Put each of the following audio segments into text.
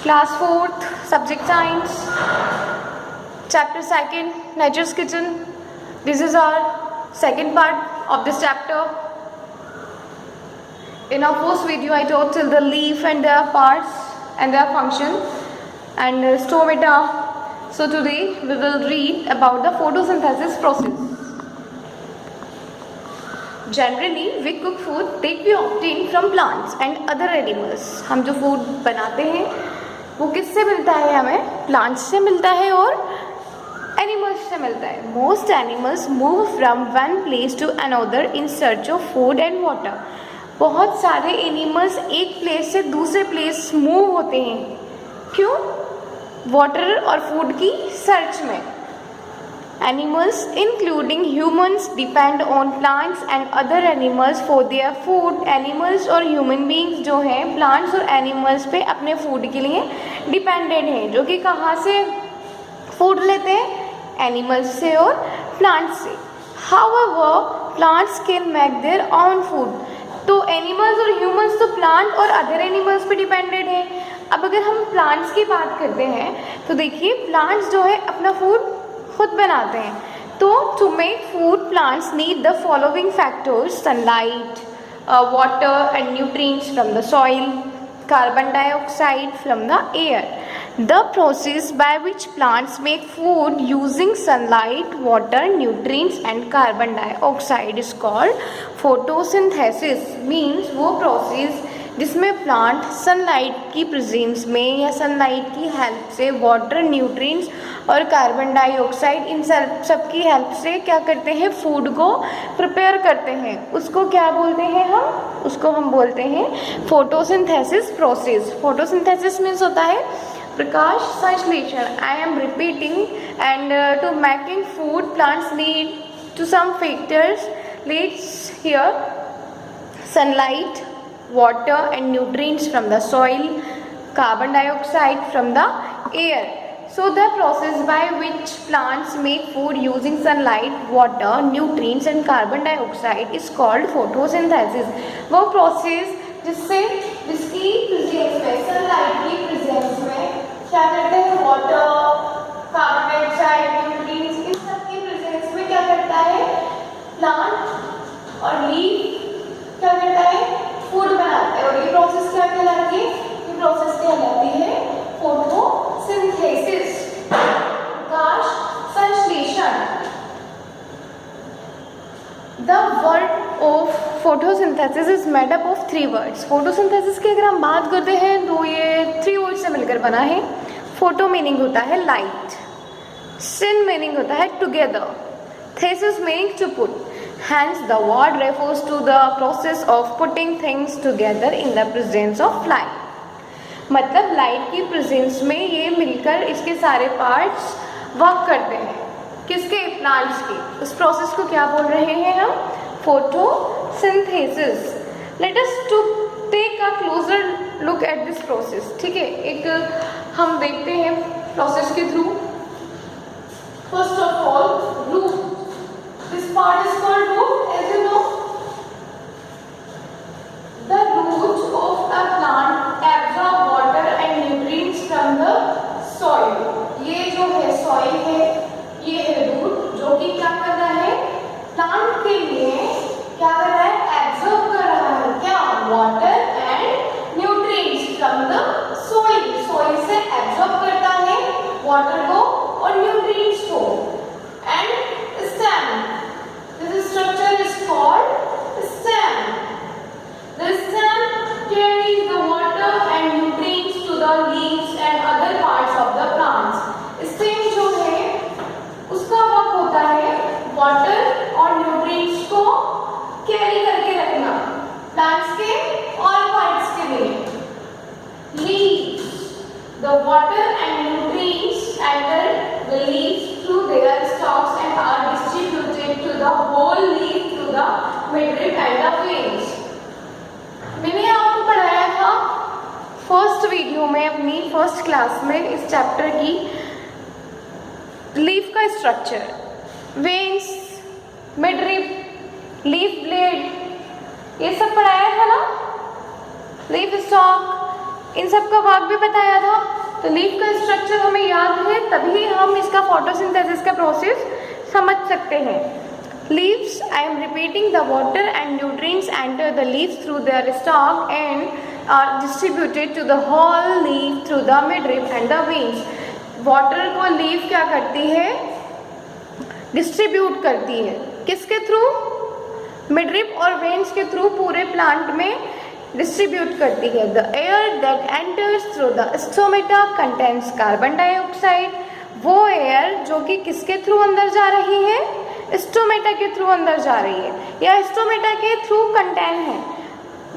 Class 4th, Subject Science, Chapter 2nd, Nature's Kitchen. This is our second part of this chapter. In our first video, I taught till the leaf and their parts and their function and stomata. So today we will read about the photosynthesis process. Generally, we cook food that we obtain from plants and other animals. हम जो food बनाते हैं वो किससे मिलता है? हमें plants से मिलता है और animals से मिलता है. Most animals move from one place to another in search of food and water. बहुत सारे एनिमल्स एक प्लेस से दूसरे प्लेस मूव होते हैं. क्यों? वाटर और फूड की सर्च में. Animals including humans depend on plants and other animals for their food. Animals और ह्यूमन बींग्स जो हैं प्लांट्स और एनिमल्स पे अपने फूड के लिए डिपेंडेंट हैं. जो कि कहाँ से फूड लेते हैं? एनिमल्स से और प्लांट्स से. However plants can make their own food. तो एनिमल्स और ह्यूमंस तो प्लांट और अदर एनिमल्स पे डिपेंडेंट है. अब अगर हम प्लांट्स की बात करते हैं तो देखिए प्लांट्स जो है अपना फूड खुद बनाते हैं. तो to make food plants need the following factors: sunlight, water and nutrients from the soil, carbon dioxide from the air. The process by which plants make food using sunlight, water, nutrients and carbon dioxide is called photosynthesis. Means वो process जिसमें plant sunlight की presence में या sunlight की help से water, nutrients और carbon dioxide in सब की हेल्प से क्या करते हैं? फूड को प्रिपेयर करते हैं. उसको क्या बोलते हैं हम? उसको हम बोलते हैं फोटोसिंथेसिस प्रोसेस. फोटोसिंथेसिस मीन्स होता है प्रकाश संश्लेषण. I am repeating. And to making food plants need to some factors. Let's hear: sunlight, water and nutrients from the soil, carbon dioxide from the air. So the process by which plants make food using sunlight, water, nutrients and carbon dioxide is called photosynthesis. वो process जिसकी presence में, sunlight की presence में क्या करते हैं? Water, carbon dioxide, nutrients इन सब की प्रेजेंस में क्या करता है? प्लांट और लीफ क्या करता है? फूड बनाता है. और ये प्रोसेस क्या कहलाती है? ये प्रोसेस कहलाती है फोटोसिंथेसिस, प्रकाश संश्लेषण. The word of photosynthesis is made up of 3 words. Photosynthesis की अगर हम बात करते हैं तो ये 3 वर्ड से मिलकर बना है. फोटो मीनिंग होता है लाइट, सिन मीनिंग होता है together, thesis meaning to put. Hence the word refers to the process of putting things together in the presence of light. मतलब लाइट की प्रेजेंस में ये मिलकर इसके सारे पार्ट्स वर्क करते हैं. किसके? प्लांट्स के. उस प्रोसेस को क्या बोल रहे हैं हम? Photosynthesis. Let us to take a closer look at this process. ठीक है, एक हम देखते हैं प्रोसेस के through. First of all root. This part is called root, as you know. The root of a plant absorb water and nutrients from the soil. ये जो है soil है, ये है root जो कि क्या कर रहा है? प्लांट के लिए क्या कर रहा है? एब्जॉर्ब कर रहा है. क्या? Water and nutrients from the soil. soil से एब्जॉर्ब करता है वाटर को और न्यूट्रिएंट्स को. And stem. This structure is called stem. The stem carries the water and nutrients to the leaves and other parts of the plants. Stem जो है उसका work होता है वाटर और न्यूट्रिएंट्स को कैरी करके रखना प्लांट्स के और पार्ट्स के लिए. Leaves. The water and nutrients enter the leaves through their stalks and are distributed to the whole leaf through the midrib and the veins. मैंने आपको पढ़ाया था फर्स्ट वीडियो में अपनी फर्स्ट क्लास में इस चैप्टर की लीफ का structure, veins, midrib, leaf blade, ये सब पढ़ाया था ना. लीफ स्टॉक, इन सब का भाग भी बताया था। तो लीफ का स्ट्रक्चर हमें याद है, तभी हम इसका फोटोसिंथेसिस का प्रोसेस समझ सकते हैं। Leaves, I am repeating, the water and nutrients enter the leaves through their stalk and are distributed to the whole leaf through the midrib and the veins. Water को लीफ क्या करती है? Distribute करती है। किसके थ्रू? मिडरिप और veins के through पूरे प्लांट में डिस्ट्रीब्यूट करती है। The air that enters through the stomata contains carbon dioxide. वो एयर जो कि किसके थ्रू अंदर जा रही है? स्टोमेटा के थ्रू अंदर जा रही है या स्टोमेटा के थ्रू कंटेन है,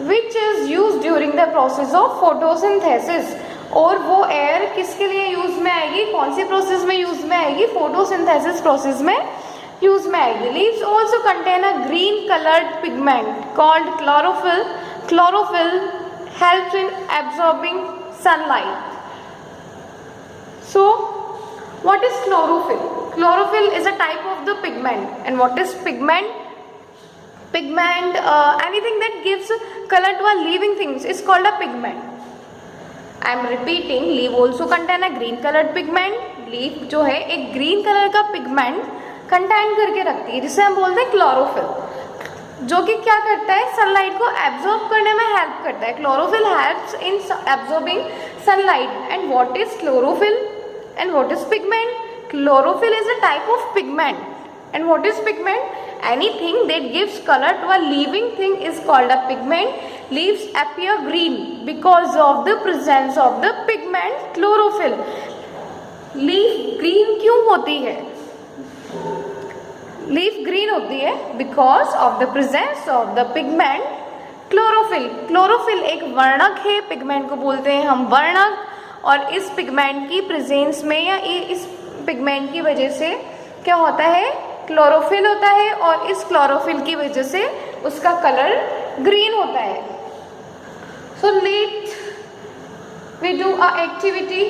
which is use during the process of photosynthesis. और वो एयर किसके लिए यूज में आएगी? कौन सी प्रोसेस में यूज में आएगी? फोटोसिंथेसिस प्रोसेस में यूज में आएगी। Leaves also contain a green coloured pigment called chlorophyll. Chlorophyll helps in absorbing sunlight. So, what is chlorophyll? Chlorophyll is a type of the pigment. And what is pigment? Pigment, anything that gives color to a living things is called a pigment. I am repeating, leaf also contain a green colored pigment. Leaf जो है एक green color का pigment contain करके रखती है, जिसे हम बोलते हैं क्लोरोफिल, जो कि क्या करता है? सनलाइट को एब्जॉर्ब करने में हेल्प करता है। Chlorophyll helps in absorbing sunlight. And what is chlorophyll and what is pigment? Chlorophyll is a type of pigment. And what is pigment? Anything that gives colour to a living thing is called a pigment. Leaves appear green because of the presence of the pigment chlorophyll. Leaf green क्यों होती है? Leaf green होती है because of the presence of the pigment chlorophyll. Chlorophyll एक वर्णक है, pigment को बोलते हैं हम वर्णक, और इस पिगमेंट की प्रेजेंस में या इस पिगमेंट की वजह से क्या होता है? क्लोरोफिल होता है, और इस क्लोरोफिल की वजह से उसका कलर ग्रीन होता है। So let we do a activity.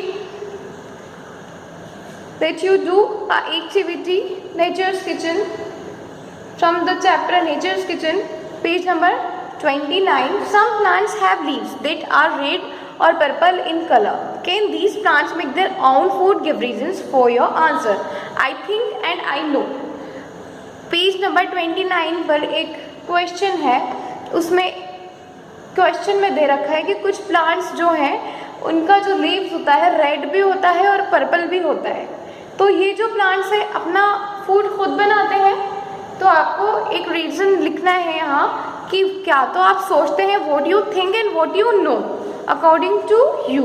Let you do a activity, Nature's Kitchen, from the chapter Nature's Kitchen, page number 29. Some plants have leaves that are red or purple in color. Can these plants make their own food? Give reasons for your answer. I think and I know. Page number 29 पर एक question है, उसमें question में दे रखा है कि कुछ plants जो हैं उनका जो लीव्स होता है रेड भी होता है और पर्पल भी होता है। तो ये जो प्लांट्स है अपना फूड खुद बनाते हैं, तो आपको एक रीज़न लिखना है यहाँ कि क्या तो आप सोचते हैं, what you think and what you know according to you.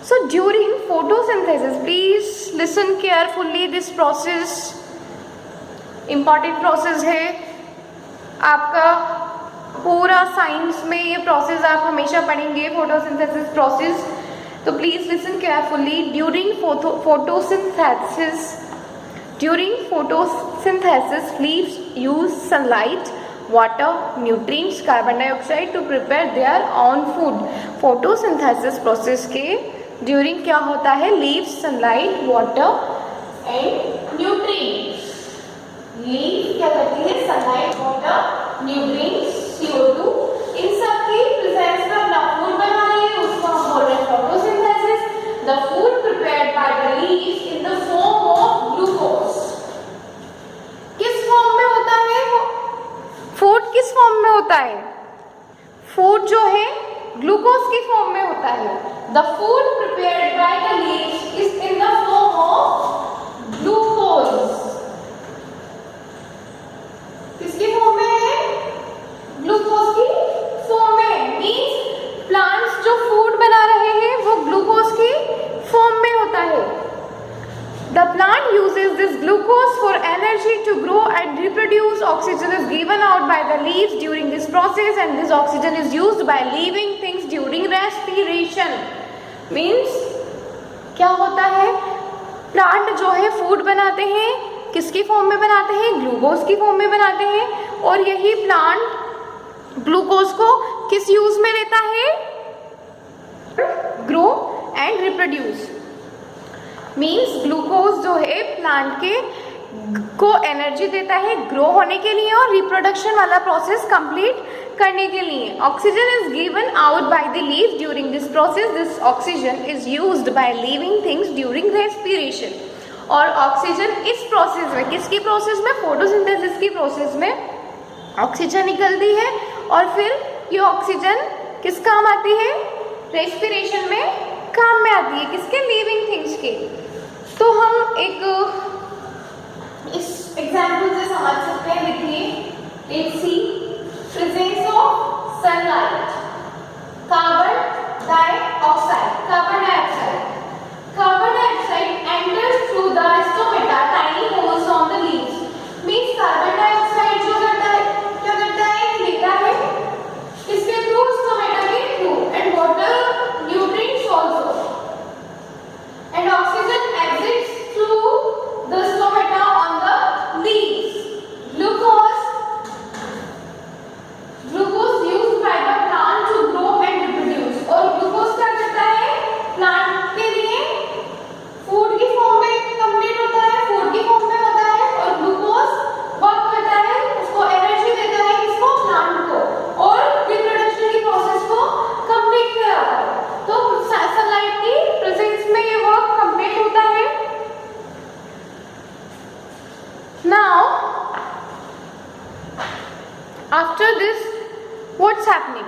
So during photosynthesis, please listen carefully, this process important process है आपका पूरा साइंस में। ये प्रोसेस आप हमेशा पढ़ेंगे, फोटोसिंथेसिस प्रोसेस। तो please listen carefully. During photosynthesis leaves use sunlight, water, nutrients, carbon dioxide to prepare their on food. Photosynthesis process के ड्यूरिंग क्या होता है? Leaves sunlight, water and nutrients. Leave क्या करती है? सनलाइट, वाटर, न्यूट्रिएंट्स, CO2, इन सब की प्रेजेंस में अपना फूड बना रही है, उसको हम बोल रहे हैं photosynthesis. The food prepared by the leaves in the form of glucose. किस फॉर्म में होता है वो? फूड किस फॉर्म में होता है? फूड जो है ग्लूकोज की फॉर्म में होता है। The food prepared by the leaves is in the form of glucose. किसकी फॉर्म में है? ग्लूकोज की फॉर्म में। मीन्स प्लांट्स जो फूड बना रहे हैं वो ग्लूकोज की फॉर्म में होता है। The plant uses this glucose for energy to grow and reproduce. Oxygen is given out by the leaves during this process, and this oxygen is used by living things during respiration. Means क्या होता है? Plant जो है food बनाते हैं, किसकी form में बनाते हैं? ग्लूकोज की फॉर्म में बनाते हैं। और यही प्लांट ग्लूकोज को किस यूज में लेता है? Grow and reproduce. Means glucose जो है प्लांट के को एनर्जी देता है ग्रो होने के लिए और रिप्रोडक्शन वाला प्रोसेस कंप्लीट करने के लिए। Oxygen is given out by the leaf during this process. This oxygen is used by living things during respiration. और ऑक्सीजन इस प्रोसेस में, किसकी प्रोसेस में, फोटोसिंथेसिस की प्रोसेस में ऑक्सीजन निकलती है और फिर ये ऑक्सीजन किस काम आती है, रेस्पिरेशन में काम में आती है, किसके, लिविंग थिंग्स के। तो हम एक इस एग्जाम्पल से समझ सकते हैं, देखिए, let's see, presence of sunlight, carbon dioxide, carbon dioxide enters through the stomata, tiny holes on the leaves. Means carbon dioxide जो करता है, क्या करता है, लेता है किसके थ्रू, स्टोमेटा के through, and water nutrients also, and oxygen exits through the stomata on the leaves. Glucose used by the plant to grow and reproduce. और ग्लूकोज क्या करता है, प्लांट के लिए फूड की फॉर्म में कंप्लीट होता है, फूड की फॉर्म में होता है, और ग्लूकोज वर्क करता है, उसको एनर्जी देता है, किसको, प्लांट को, और रिप्रोडक्शन की प्रोसेस को कंप्लीट कराता है। तो सनलाइट की प्रेजेंस में ये वर्क कंप्लीट होता है। Now after this what's happening,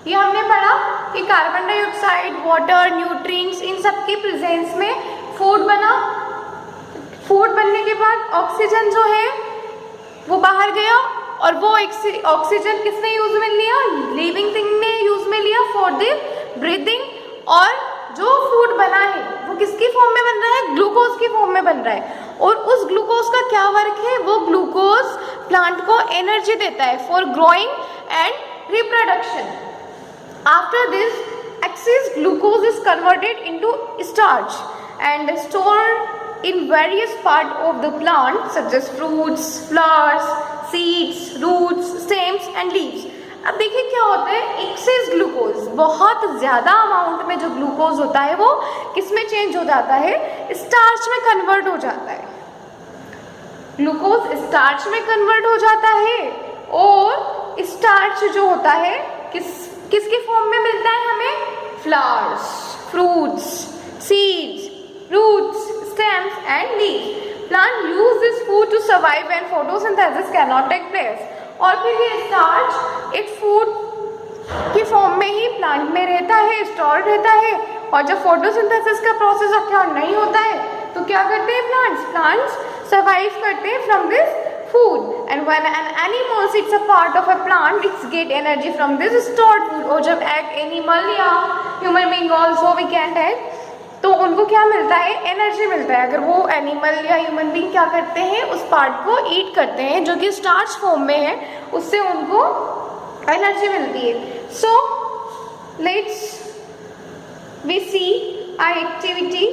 ये हमने पढ़ा कि कार्बन डाइऑक्साइड, वाटर, न्यूट्रिएंट्स, इन सब की प्रेजेंस में फूड बना। फूड बनने के बाद ऑक्सीजन जो है वो बाहर गया, और वो ऑक्सीजन किसने यूज में लिया, लिविंग थिंग ने यूज में लिया फॉर द ब्रीदिंग। और जो फूड बना है वो किसकी फॉर्म में बन रहा है, ग्लूकोज की फॉर्म में बन रहा है। और उस ग्लूकोज का क्या वर्क है, वो ग्लूकोज प्लांट को एनर्जी देता है for growing and reproduction. After this access glucose is converted into starch and stored in various part of the plant such as fruits, flowers, seeds, roots, stems and leaves. अब देखिए क्या होता है, access glucose, बहुत ज़्यादा amount में जो glucose होता है वो किस में चेंज हो जाता है, स्टार्च में कन्वर्ट हो जाता है। ग्लूकोज स्टार्च में कन्वर्ट हो जाता है, और स्टार्च जो होता है किसके फॉर्म में मिलता है हमें, flowers, fruits, seeds, roots, stems and leaves. Plant use this food to survive when photosynthesis cannot take place. और फिर ये स्टार्च एक फूड की फॉर्म में ही प्लांट में रहता है, स्टोर रहता है, और जब फोटोसिंथेसिस का प्रोसेस अच्छा नहीं होता है तो क्या करते हैं प्लांट्स सर्वाइव करते हैं from this food. And when an animal eats a part of a plant, it get energy from this stored food. और जब एक एनिमल या human being also we can take, तो उनको क्या मिलता है, एनर्जी मिलता है। अगर वो एनिमल या ह्यूमन बीइंग क्या करते हैं, उस पार्ट को ईट करते हैं जो कि स्टार्च फॉर्म में है, उससे उनको एनर्जी मिलती है। So let's we see our activity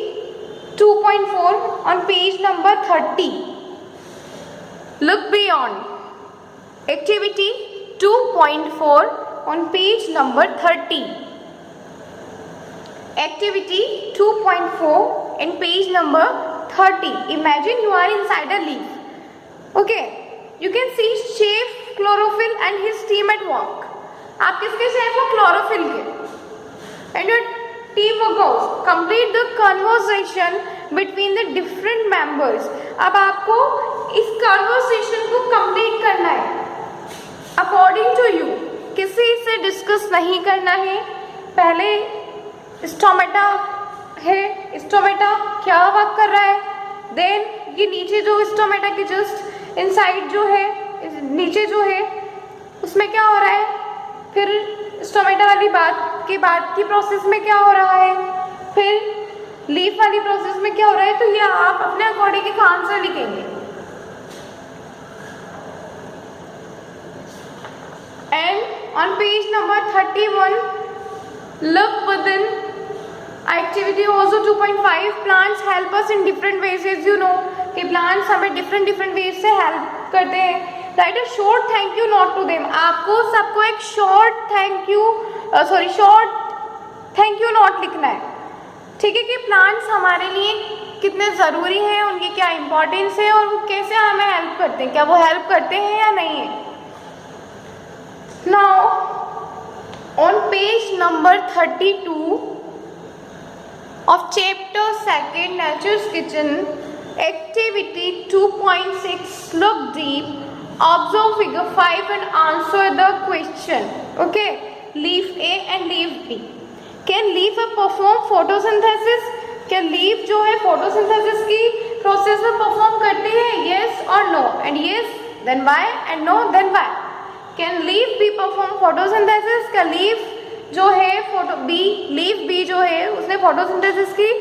2.4 on page number 30. Look beyond. Activity 2.4 on page number 30. Activity 2.4 in page number 30. Imagine you are inside a leaf. Okay. You can see chef, chlorophyll and his team at work. आप किसके chef हो, chlorophyll के. And your team goes complete the conversation between the different members. अब आपको इस conversation को complete करना है. According to you, किसी से डिस्कस नहीं करना है. पहले स्टोमेटा है, स्टोमेटा क्या वर्क कर रहा है, देन ये नीचे जो स्टोमेटा के जस्ट इनसाइड जो है, नीचे जो है उसमें क्या हो रहा है, फिर स्टोमेटा वाली बात के बाद की प्रोसेस में क्या हो रहा है, फिर लीफ वाली प्रोसेस में क्या हो रहा है। तो ये आप अपने अकॉर्डिंग एक आंसर लिखेंगे। And on page number 31 look within activity also 2.5 plants help us in different ways, as you know कि plants हमें different ways से help करते हैं। write a short thank you note to them. आपको सबको एक short thank you note लिखना है, ठीक है, कि plants हमारे लिए कितने ज़रूरी हैं, उनकी क्या इम्पोर्टेंस है और वो कैसे हमें हेल्प करते हैं, क्या वो हेल्प करते हैं या नहीं है। Now on page number 32 of chapter 2 Nature's Kitchen, activity 2.6, look deep, observe figure 5 and answer the question. Okay, leaf A and leaf B. Can leaf perform photosynthesis? क्या लीफ जो है फोटोसिंथेसिस की प्रोसेस में परफॉर्म करती है? yes और no, and yes then why, and no then why. Can leaf be perform photosynthesis? क्या leaf जो है लीफ बी जो है उसने फोटोसिंथेसिस की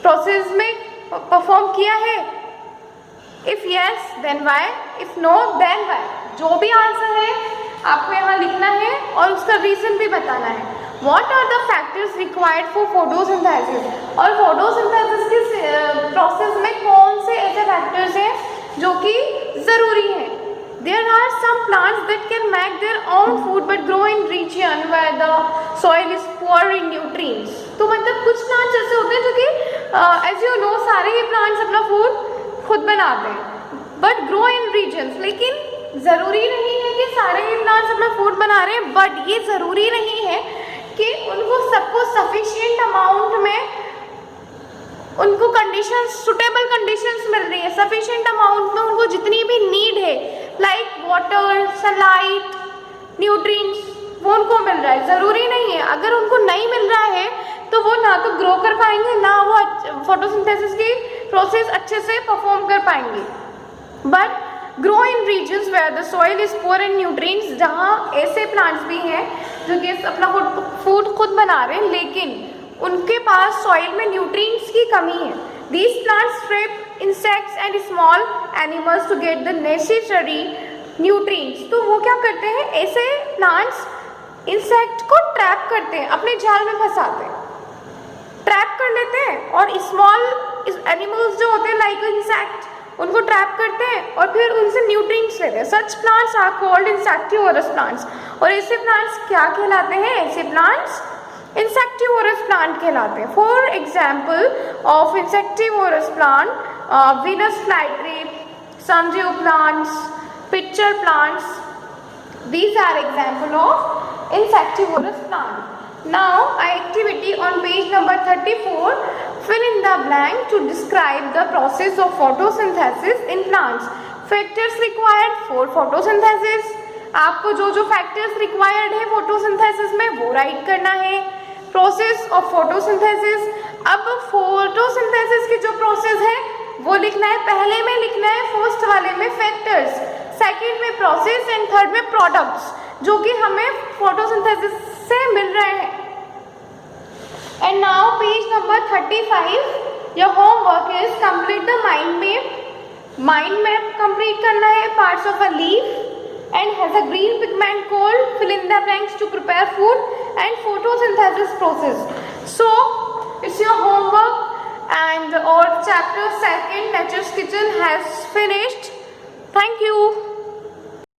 प्रोसेस में परफॉर्म किया है? If yes then why, if no then why. जो भी आंसर है आपको यहाँ लिखना है और उसका रीजन भी बताना है. What are the factors required for photosynthesis? और फोटोसिंथेसिस की प्रोसेस में कौन से ऐसे फैक्टर्स हैं जो कि ज़रूरी हैं? There are some plants that can make their own food but grow in region where the soil is poor in nutrients. तो मतलब कुछ प्लांट्स ऐसे होते हैं जो कि as you know सारे ही प्लांट्स अपना फूड खुद बनाते हैं but grow in regions. लेकिन ज़रूरी नहीं है कि सारे ही प्लांट्स अपना फूड बना रहे हैं, बट ये ज़रूरी नहीं है कि उनको सबको सफिशिएंट अमाउंट में उनको कंडीशंस, सुटेबल कंडीशंस मिल रही है. सफिशिएंट अमाउंट में उनको जितनी भी नीड है लाइक वाटर, सनलाइट, न्यूट्रिएंट्स, वो उनको मिल रहा है. ज़रूरी नहीं है. अगर उनको नहीं मिल रहा है तो वो ना तो ग्रो कर पाएंगे, ना वो फोटोसिंथेसिस की प्रोसेस अच्छे से परफॉर्म कर पाएंगे. But grow in regions where the soil is poor in nutrients, जहाँ ऐसे प्लांट्स भी हैं जो कि अपना फूड खुद बना रहे हैं लेकिन उनके पास सॉइल में न्यूट्रिएंट्स की कमी है. These plants trap insects and small animals to get the necessary nutrients. तो वो क्या करते हैं, ऐसे प्लांट्स इंसेक्ट को ट्रैप करते हैं, अपने जाल में फंसाते हैं, ट्रैप कर लेते हैं और स्मॉल एनिमल्स जो होते हैं लाइक इंसेक्ट उनको ट्रैप करते हैं और फिर उनसे न्यूट्रिएंट्स लेते हैं. Such plants are called insectivorous plants. और ऐसे प्लांट्स क्या कहलाते हैं? ऐसे प्लांट्स इंसेक्टिवोरस प्लांट कहलाते हैं. For example of insectivorous plant, Venus flytrap, sundew plants, pitcher plants, these are example of insectivorous plant. Now activity on page number 34, fill in the blank to describe the process of photosynthesis in plants. Factors required for photosynthesis. आपको जो जो factors required है photosynthesis में वो write करना है. Process of photosynthesis. अब photosynthesis की जो process है वो लिखना है. पहले में लिखना है फर्स्ट वाले में factors, सेकेंड में प्रोसेस एंड थर्ड में प्रोडक्ट्स जो कि हमें फोटोसिंथेसिस से मिल रहे हैं. And now page number 35, your homework is complete the mind map complete करना है. Parts of a leaf and has a green pigment called, fill in the blanks to prepare food and photosynthesis process. So it's your homework and our chapter 2 Nature's Kitchen has finished. Thank you.